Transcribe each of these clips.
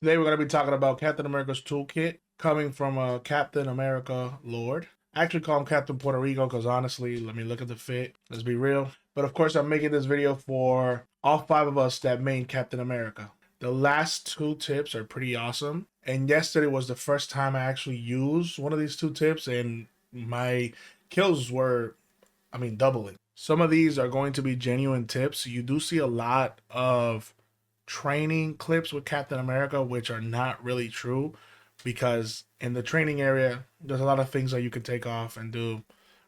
Today we're going to be talking about Captain America's Toolkit, coming from a Captain America Lord. I actually call him Captain Puerto Rico because honestly, let me look at the fit. Let's be real. But of course, I'm making this video for all 5 of us that main Captain America. The last 2 tips are pretty awesome. And yesterday was the first time I actually used one of these 2 tips, and my kills were, doubling. Some of these are going to be genuine tips. You do see a lot of training clips with Captain America which are not really true, because in the training area there's a lot of things that you can take off and do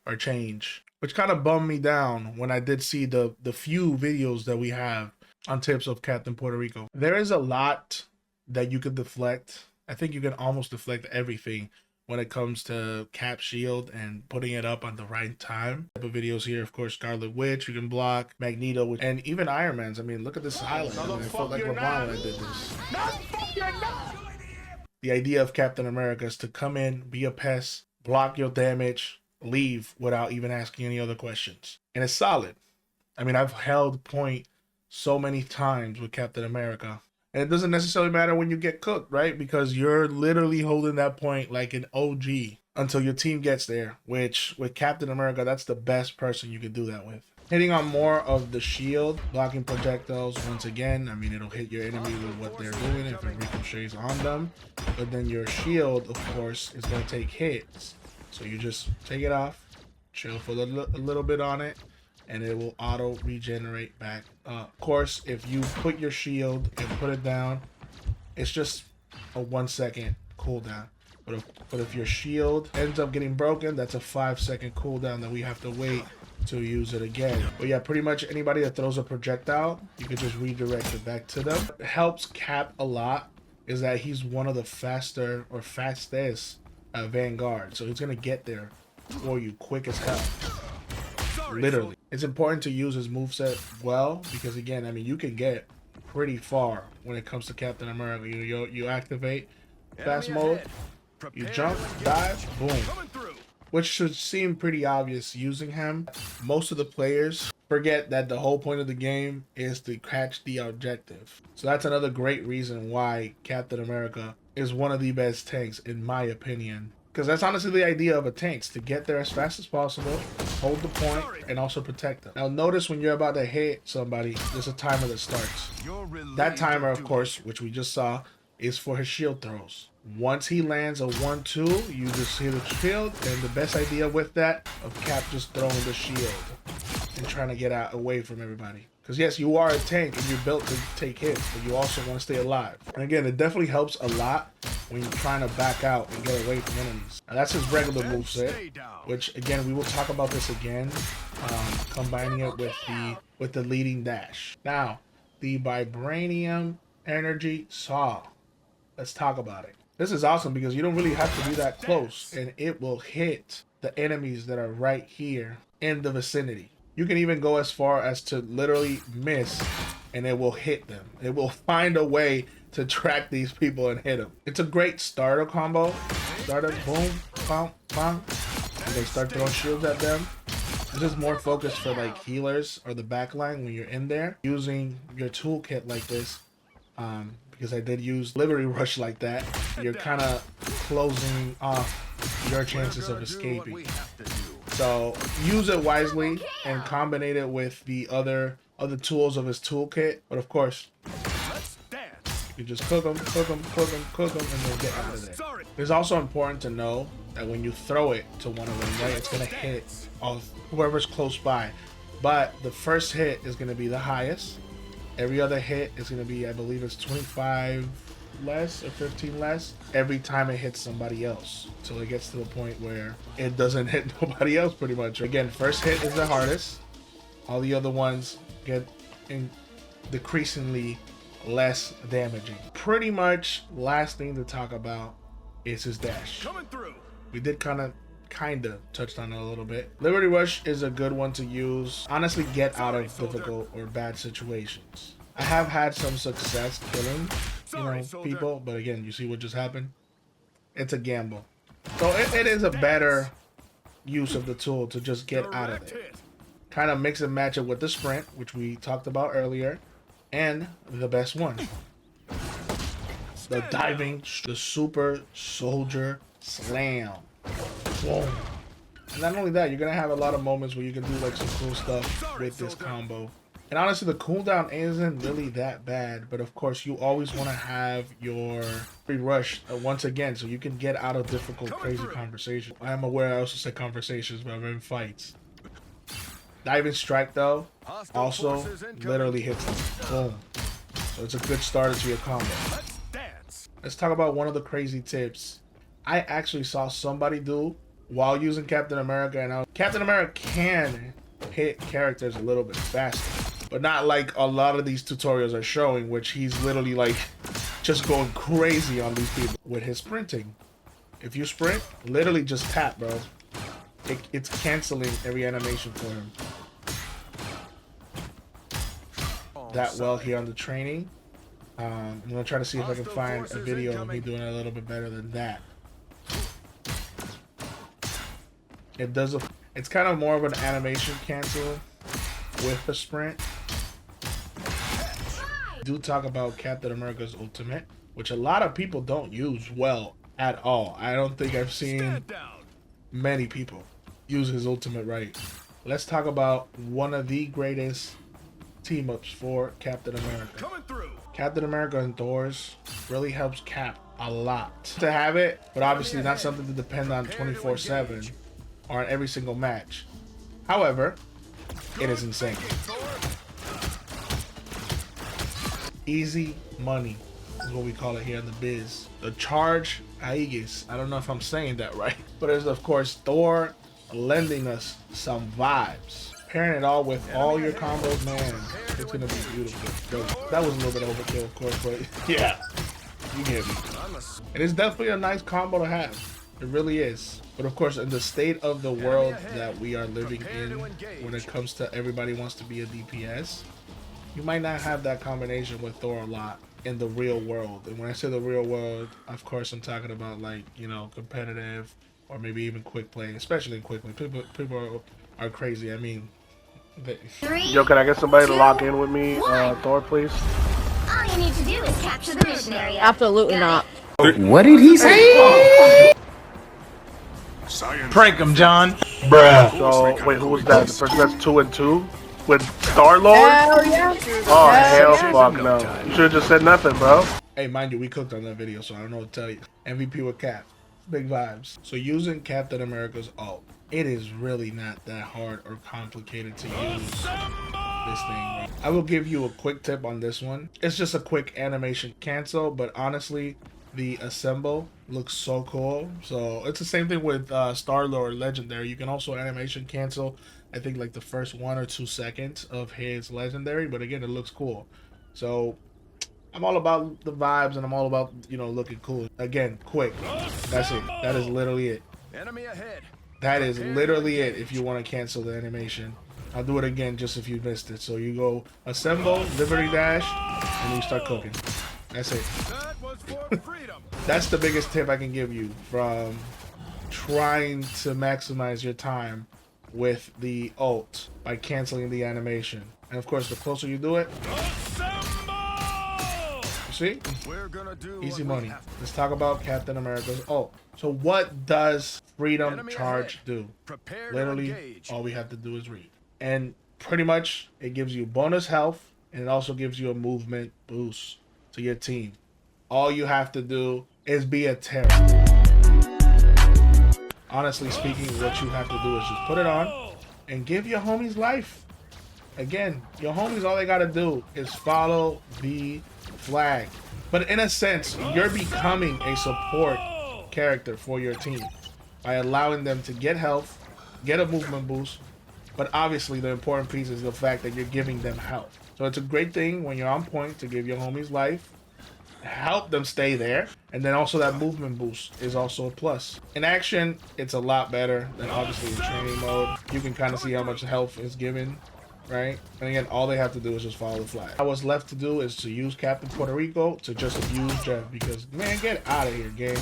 or change, which kind of bummed me down when I did see the few videos that we have on tips of Captain Puerto Rico. There is a lot that you could deflect. I think you can almost deflect everything when it comes to Cap shield and putting it up on the right time. Type of videos here, of course, Scarlet Witch, you can block, Magneto, and even Iron Man's. Look at this highlight. I felt like LeBron when I did this. The idea of Captain America is to come in, be a pest, block your damage, leave without even asking any other questions. And it's solid. I've held point so many times with Captain America. And it doesn't necessarily matter when you get cooked, right? Because you're literally holding that point like an OG until your team gets there, which with Captain America, that's the best person you can do that with. Hitting on more of the shield, blocking projectiles once again. It'll hit your enemy with what they're doing if it ricochets on them. But then your shield, of course, is going to take hits. So you just take it off, chill for a little bit on it, and it will auto regenerate back up. Of course, if you put your shield and put it down, it's just a 1 second cooldown. But if your shield ends up getting broken, that's a 5-second cooldown that we have to wait to use it again. But yeah, pretty much anybody that throws a projectile, you can just redirect it back to them. What helps Cap a lot is that he's one of the fastest Vanguard. So he's gonna get there for you quick as hell. Literally. It's important to use his moveset well, because again, you can get pretty far when it comes to Captain America. You activate fast mode, you jump, dive, boom. Which should seem pretty obvious using him. Most of the players forget that the whole point of the game is to catch the objective. So that's another great reason why Captain America is one of the best tanks, in my opinion. Because that's honestly the idea of a tank, to get there as fast as possible, hold the point, and also protect them. Now notice when you're about to hit somebody, there's a timer that starts. That timer, of course, which we just saw, is for his shield throws. Once he lands a 1-2, you just hit the shield, and the best idea with that, of Cap just throwing the shield and trying to get out away from everybody. Because yes, you are a tank and you're built to take hits, but you also want to stay alive. And again, it definitely helps a lot when you're trying to back out and get away from enemies. Now that's his regular moveset, which again, we will talk about this again, combining it with the leading dash. Now, the Vibranium Energy Saw. Let's talk about it. This is awesome because you don't really have to be that close, and it will hit the enemies that are right here in the vicinity. You can even go as far as to literally miss, and it will hit them. It will find a way to track these people and hit them. It's a great starter combo. Starter, boom, bam, bam. And they start throwing shields at them. This is more focused for like healers or the backline when you're in there. Using your toolkit like this, because I did use Liberty Rush like that, you're kind of closing off your chances of escaping. So use it wisely and combine it with the other tools of his toolkit. But of course, you just cook them, and then get out of there. It's also important to know that when you throw it to one of them, right, it's gonna hit whoever's close by. But the first hit is gonna be the highest. Every other hit is going to be, I believe it's 25 less or 15 less every time it hits somebody else. So it gets to the point where it doesn't hit nobody else pretty much. Again, first hit is the hardest. All the other ones get decreasingly less damaging. Pretty much last thing to talk about is his dash. We did kind of touched on it a little bit. Liberty Rush is a good one to use. Honestly, get out of difficult or bad situations. I have had some success killing, people, but again, you see what just happened? It's a gamble. So it is a better use of the tool to just get out of there. Kind of mix and match it with the sprint, which we talked about earlier, and the best one. the diving, the super soldier slam. Boom. And not only that, you're gonna have a lot of moments where you can do like some cool stuff with this combo. And honestly, the cooldown isn't really that bad, but of course, you always want to have your free rush once again, so you can get out of difficult, crazy conversations. I am aware I also said conversations, but I'm in fights. Diving strike though, also literally hits them. Boom. So it's a good starter to your combo. Let's talk about one of the crazy tips I actually saw somebody do while using Captain America, and Captain America can hit characters a little bit faster, but not like a lot of these tutorials are showing, which he's literally like just going crazy on these people with his sprinting. If you sprint, literally just tap, bro. It's canceling every animation for him. That well here on the training. I'm gonna try to see if I can find a video of me doing it a little bit better than that. It does it's kind of more of an animation cancel with the sprint. Do talk about Captain America's ultimate, which a lot of people don't use well at all. I don't think I've seen many people use his ultimate right. Let's talk about one of the greatest team-ups for Captain America. Captain America and Thor's really helps Cap a lot to have it, but obviously not something to depend on 24/7 or on every single match. However, it is insane. Easy money is what we call it here in the biz. The charge Aegis. I don't know if I'm saying that right, but it's of course Thor lending us some vibes. Pairing it all with all your combos, man, it's gonna be beautiful. That was a little bit of overkill, of course, but yeah, you get me. It is definitely a nice combo to have. It really is. But of course, in the state of the world that we are living in, when it comes to everybody wants to be a DPS, you might not have that combination with Thor a lot in the real world. And when I say the real world, of course, I'm talking about like, you know, competitive or maybe even quick play, especially in quick play. People are crazy. I mean, yo, can I get somebody to lock in with me, Thor, please? All you need to do is capture the mission area. Absolutely not. What did he say? Prank him, John. Bruh. So, wait, who was that? The person that's 2 and 2? With Star-Lord? Hell yeah. Oh, hell fuck no. You should have just said nothing, bro. Hey, mind you, we cooked on that video, so I don't know what to tell you. MVP with Cap. Big vibes. So using Captain America's ult, it is really not that hard or complicated to use this thing, bro. I will give you a quick tip on this one. It's just a quick animation cancel, but honestly, the assemble looks so cool. So it's the same thing with Star-Lord Legendary. You can also animation cancel, I think, like the first 1 or 2 seconds of his Legendary, but again, it looks cool. So I'm all about the vibes, and I'm all about, you know, looking cool. Again, quick. That's it. That is literally it. Enemy ahead. That is literally it if you want to cancel the animation. I'll do it again just if you missed it. So you go assemble, Liberty Dash, and you start cooking. That's it. That's the biggest tip I can give you from trying to maximize your time with the ult by canceling the animation. And of course, the closer you do it, see? Easy money. Let's talk about Captain America's ult. So what does Freedom Charge do? Literally, all we have to do is read. And pretty much, it gives you bonus health, and it also gives you a movement boost to your team. All you have to do is be a terror. Honestly speaking, what you have to do is just put it on and give your homies life. Again, your homies, all they gotta do is follow the flag. But in a sense, you're becoming a support character for your team by allowing them to get health, get a movement boost, but obviously the important piece is the fact that you're giving them health. So it's a great thing when you're on point to give your homies life, help them stay there, and then also that movement boost is also a plus. In action, it's a lot better than obviously in training mode. You can kind of see how much health is given, right? And again, all they have to do is just follow the flag. What's left to do is to use Captain Puerto Rico to just abuse Jeff, because, man, get out of here, game.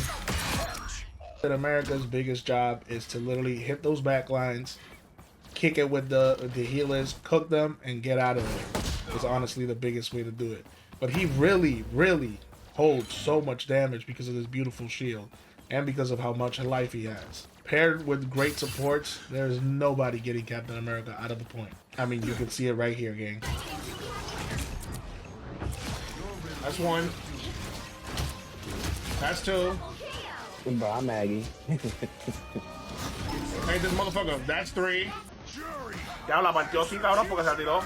America's biggest job is to literally hit those back lines, kick it with the healers, cook them, and get out of there. It's honestly the biggest way to do it. But he really, really holds so much damage because of this beautiful shield and because of how much life he has. Paired with great supports, there's nobody getting Captain America out of the point. I mean, you can see it right here, gang. That's one. That's two. Bro, Maggie. Hey, this motherfucker. That's three. Ya la partió así, cabrón, porque se tiró.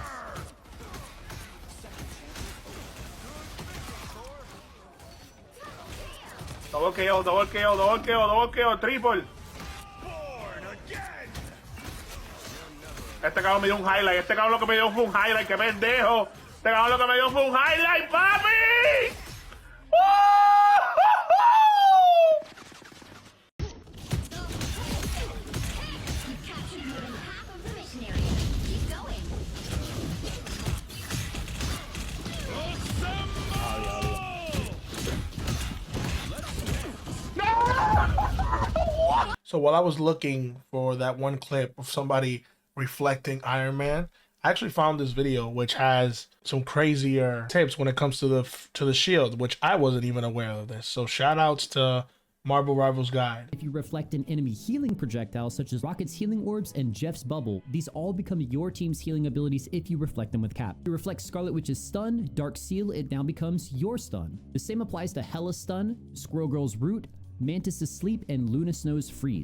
Double KO, double KO, double KO, double KO, triple. Este cabrón me dio un highlight. Este cabrón lo que me dio fue un highlight. ¡Qué pendejo! Este cabrón lo que me dio fue un highlight, papi. So while I was looking for that one clip of somebody reflecting Iron Man, I actually found this video which has some crazier tips when it comes to the shield, which I wasn't even aware of this. So shout outs to Marble Rivals Guide. If you reflect an enemy healing projectile such as Rocket's healing orbs and Jeff's bubble, these all become your team's healing abilities if you reflect them with Cap. If you reflect Scarlet Witch's stun, Dark Seal, it now becomes your stun. The same applies to Hela's stun, Squirrel Girl's root, Mantis' sleep, and Luna Snow's freeze.